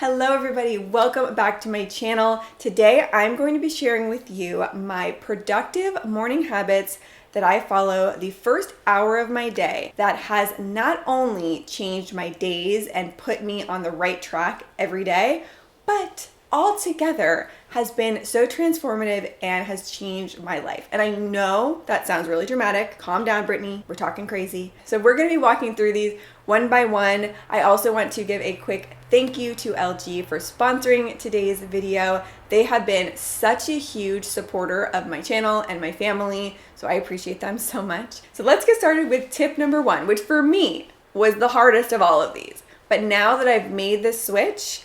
Hello everybody, welcome back to my channel. Today I'm going to be sharing with you my productive morning habits that I follow the first hour of my day that has not only changed my days and put me on the right track every day, but altogether has been so transformative and has changed my life. And I know that sounds really dramatic. Calm down, Brittany. We're talking crazy. So we're going to be walking through these one by one. I also want to give a quick thank you to LG for sponsoring today's video. They have been such a huge supporter of my channel and my family, so I appreciate them so much. So let's get started with tip number one, which for me was the hardest of all of these. But now that I've made this switch,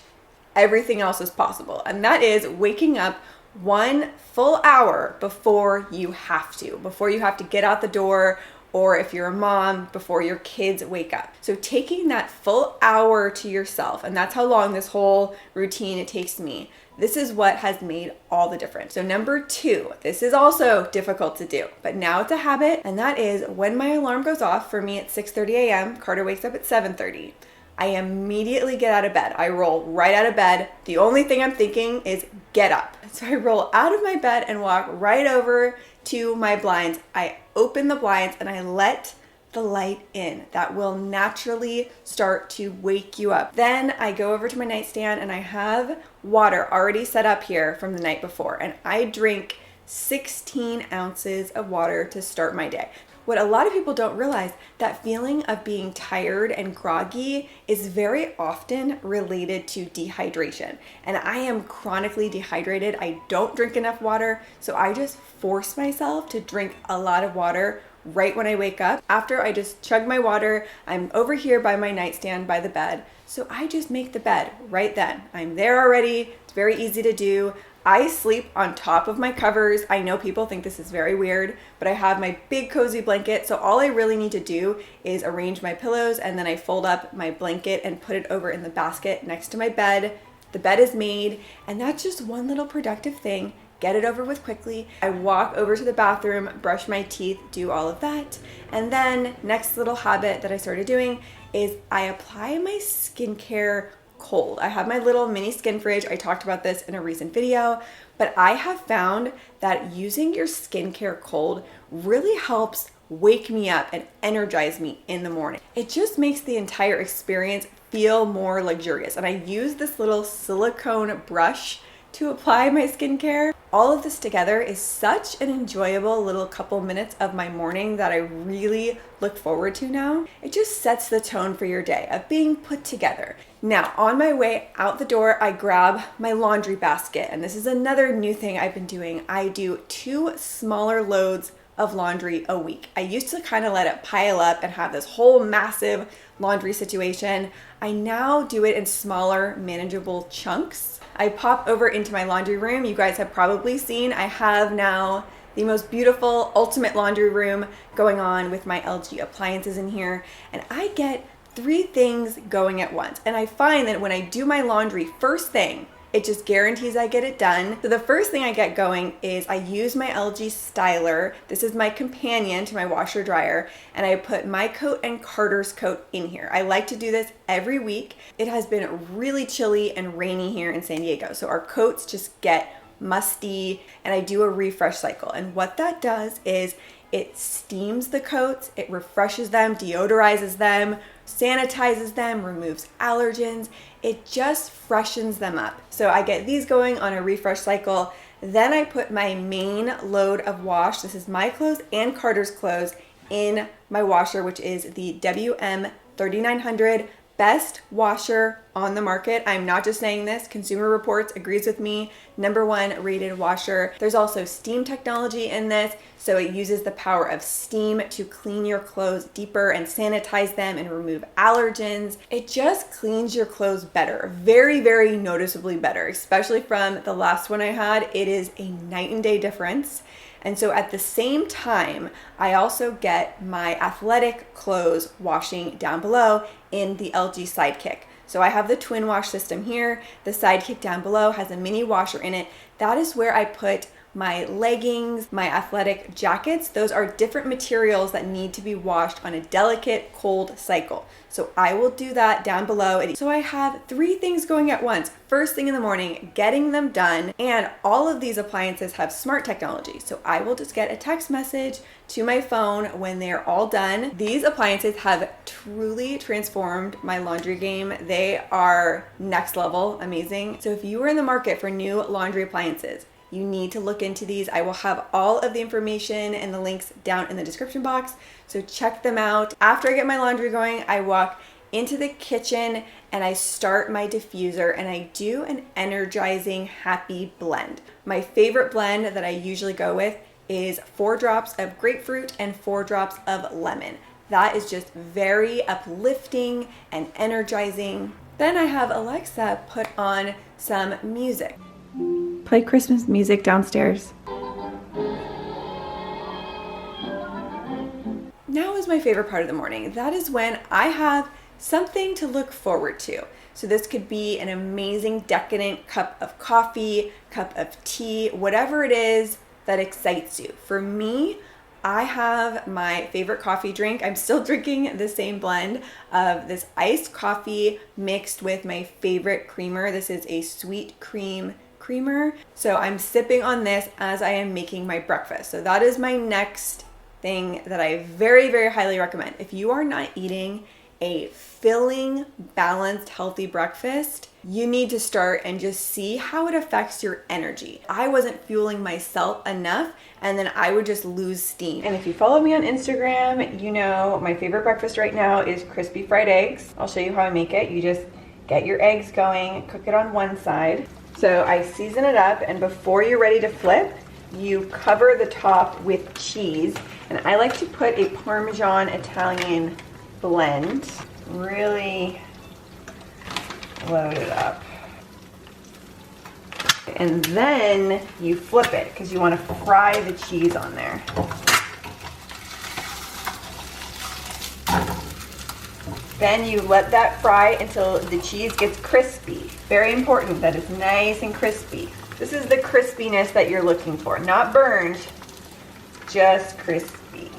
everything else is possible. And that is waking up 1 full hour before you have to get out the door, or if you're a mom, before your kids wake up. So taking that full hour to yourself, and that's how long this whole routine takes me. This is what has made all the difference. So number two, this is also difficult to do, but now it's a habit, and that is when my alarm goes off, for me at 6:30 a.m., Carter wakes up at 7:30. I immediately get out of bed. I roll right out of bed. The only thing I'm thinking is get up. So I roll out of my bed and walk right over to my blinds. I open the blinds and I let the light in. That will naturally start to wake you up. Then I go over to my nightstand and I have water already set up here from the night before. And I drink 16 ounces of water to start my day. What a lot of people don't realize, that feeling of being tired and groggy is very often related to dehydration. And I am chronically dehydrated. I don't drink enough water, so I just force myself to drink a lot of water right when I wake up. After I just chug my water, I'm over here by my nightstand by the bed. So I just make the bed right then. I'm there already. It's very easy to do. I sleep on top of my covers. I know people think this is very weird, but I have my big cozy blanket. So all I really need to do is arrange my pillows, and then I fold up my blanket and put it over in the basket next to my bed. The bed is made, and that's just one little productive thing. Get it over with quickly. I walk over to the bathroom, brush my teeth, do all of that. And then next little habit that I started doing is I apply my skincare cold. I have my little mini skin fridge. I talked about this in a recent video, but I have found that using your skincare cold really helps wake me up and energize me in the morning. It just makes the entire experience feel more luxurious. And I use this little silicone brush to apply my skincare. All of this together is such an enjoyable little couple minutes of my morning that I really look forward to now. It just sets the tone for your day of being put together. Now, on my way out the door, I grab my laundry basket. And this is another new thing I've been doing. I do 2 smaller loads of laundry a week. I used to kind of let it pile up and have this whole massive laundry situation. I now do it in smaller, manageable chunks. I pop over into my laundry room. You guys have probably seen I have now the most beautiful ultimate laundry room going on with my LG appliances in here. And I get 3 things going at once. And I find that when I do my laundry first thing, it just guarantees I get it done. So the first thing I get going is I use my LG styler. This is my companion to my washer dryer, and I put my coat and Carter's coat in here. I like to do this every week. It has been really chilly and rainy here in San Diego, so our coats just get musty, and I do a refresh cycle. And what that does is it steams the coats, it refreshes them, deodorizes them, sanitizes them, removes allergens. It just freshens them up. So I get these going on a refresh cycle. Then I put my main load of wash. This is my clothes and Carter's clothes in my washer, which is the WM 3900. Best washer on the market. I'm not just saying this. Consumer Reports agrees with me. #1 rated washer. There's also steam technology in this, so it uses the power of steam to clean your clothes deeper and sanitize them and remove allergens. It just cleans your clothes better. Very, very noticeably better, especially from the last one I had. It is a night and day difference. And so at the same time, I also get my athletic clothes washing down below in the LG Sidekick. So I have the twin wash system here. The Sidekick down below has a mini washer in it. That is where I put my leggings, my athletic jackets, those are different materials that need to be washed on a delicate cold cycle. So I will do that down below. So I have 3 things going at once. First thing in the morning, getting them done. And all of these appliances have smart technology. So I will just get a text message to my phone when they're all done. These appliances have truly transformed my laundry game. They are next level amazing. So if you are in the market for new laundry appliances, you need to look into these. I will have all of the information and the links down in the description box, so check them out. After I get my laundry going, I walk into the kitchen and I start my diffuser and I do an energizing happy blend. My favorite blend that I usually go with is 4 drops of grapefruit and 4 drops of lemon. That is just very uplifting and energizing. Then I have Alexa put on some music. Play Christmas music downstairs. Now is my favorite part of the morning. That is when I have something to look forward to. So this could be an amazing decadent cup of coffee, cup of tea, whatever it is that excites you. For me, I have my favorite coffee drink. I'm still drinking the same blend of this iced coffee mixed with my favorite creamer. This is a sweet cream creamer. So I'm sipping on this as I am making my breakfast. So that is my next thing that I very, very highly recommend. If you are not eating a filling, balanced, healthy breakfast, you need to start and just see how it affects your energy. I wasn't fueling myself enough, and then I would just lose steam. And if you follow me on Instagram, you know my favorite breakfast right now is crispy fried eggs. I'll show you how I make it. You just get your eggs going, cook it on one side. So I season it up, and before you're ready to flip, you cover the top with cheese. And I like to put a Parmesan Italian blend, really load it up. And then you flip it because you want to fry the cheese on there. Then you let that fry until the cheese gets crispy. Very important that it's nice and crispy. This is the crispiness that you're looking for, not burned, just crispy.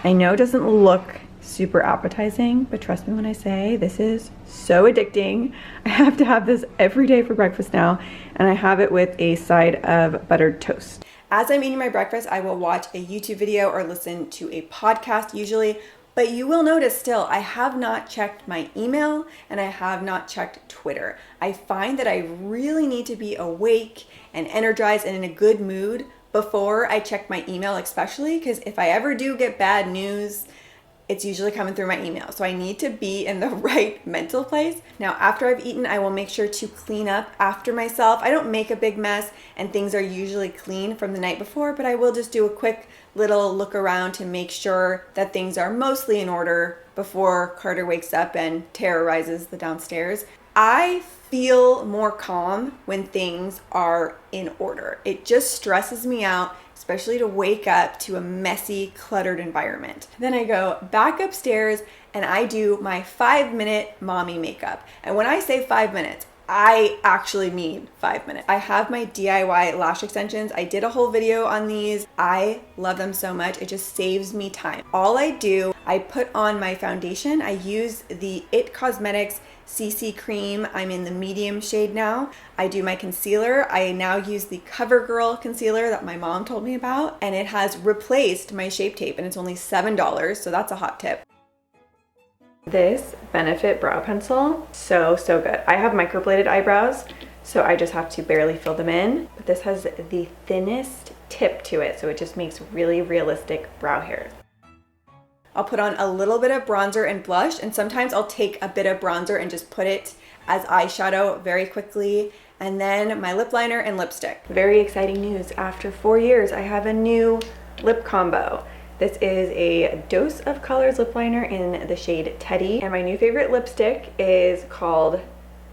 I know it doesn't look super appetizing, but trust me when I say this is so addicting. I have to have this every day for breakfast now, and I have it with a side of buttered toast. As I'm eating my breakfast, I will watch a YouTube video or listen to a podcast usually, but you will notice still, I have not checked my email and I have not checked Twitter. I find that I really need to be awake and energized and in a good mood before I check my email, especially because if I ever do get bad news, it's usually coming through my email. So I need to be in the right mental place. Now, after I've eaten, I will make sure to clean up after myself. I don't make a big mess and things are usually clean from the night before, but I will just do a quick little look around to make sure that things are mostly in order before Carter wakes up and terrorizes the downstairs. I feel more calm when things are in order. It just stresses me out, especially to wake up to a messy, cluttered environment. Then I go back upstairs and I do my 5-minute mommy makeup. And when I say 5 minutes, I actually mean 5 minutes. I have my DIY lash extensions. I did a whole video on these. I love them so much. It just saves me time. All I do, I put on my foundation. I use the It Cosmetics CC cream. I'm in the medium shade now. I do my concealer. I now use the CoverGirl concealer that my mom told me about, and it has replaced my Shape Tape, and it's only $7, so that's a hot tip. This Benefit brow pencil, so good. I have microbladed eyebrows, so I just have to barely fill them in, but this has the thinnest tip to it, so it just makes really realistic brow hairs. I'll put on a little bit of bronzer and blush, and sometimes I'll take a bit of bronzer and just put it as eyeshadow very quickly, and then my lip liner and lipstick. Very exciting news. After 4 years, I have a new lip combo. This is a Dose of Colors lip liner in the shade Teddy, and my new favorite lipstick is called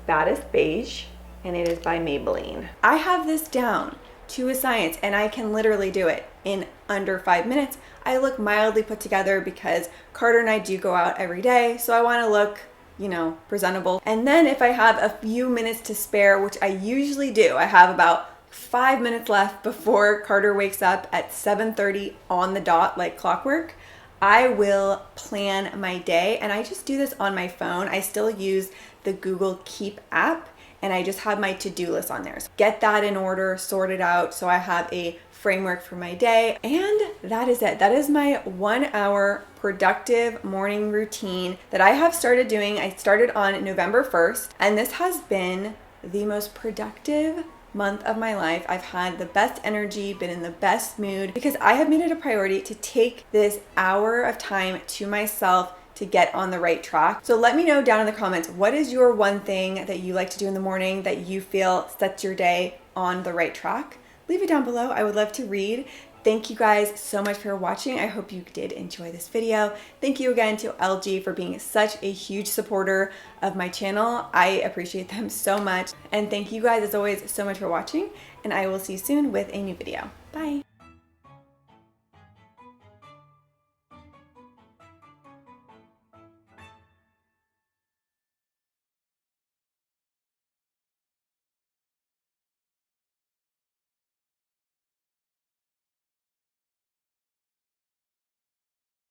Baddest Beige, and it is by Maybelline. I have this down to a science, and I can literally do it in under 5 minutes. I look mildly put together because Carter and I do go out every day, so I want to look, you know, presentable. And then if I have a few minutes to spare, which I usually do, I have about 5 minutes left before Carter wakes up at 7:30 on the dot like clockwork, I will plan my day, and I just do this on my phone. I still use the Google Keep app, and I just have my to-do list on there. So get that in order, sort it out so I have a framework for my day. And that is it. That is my 1 hour productive morning routine that I have started doing. I started on November 1st, and this has been the most productive month of my life. I've had the best energy, been in the best mood, because I have made it a priority to take this hour of time to myself to get on the right track. So let me know down in the comments, what is your one thing that you like to do in the morning that you feel sets your day on the right track? Leave it down below. I would love to read. Thank you guys so much for watching. I hope you did enjoy this video. Thank you again to LG for being such a huge supporter of my channel. I appreciate them so much. And thank you guys as always so much for watching, and I will see you soon with a new video. Bye.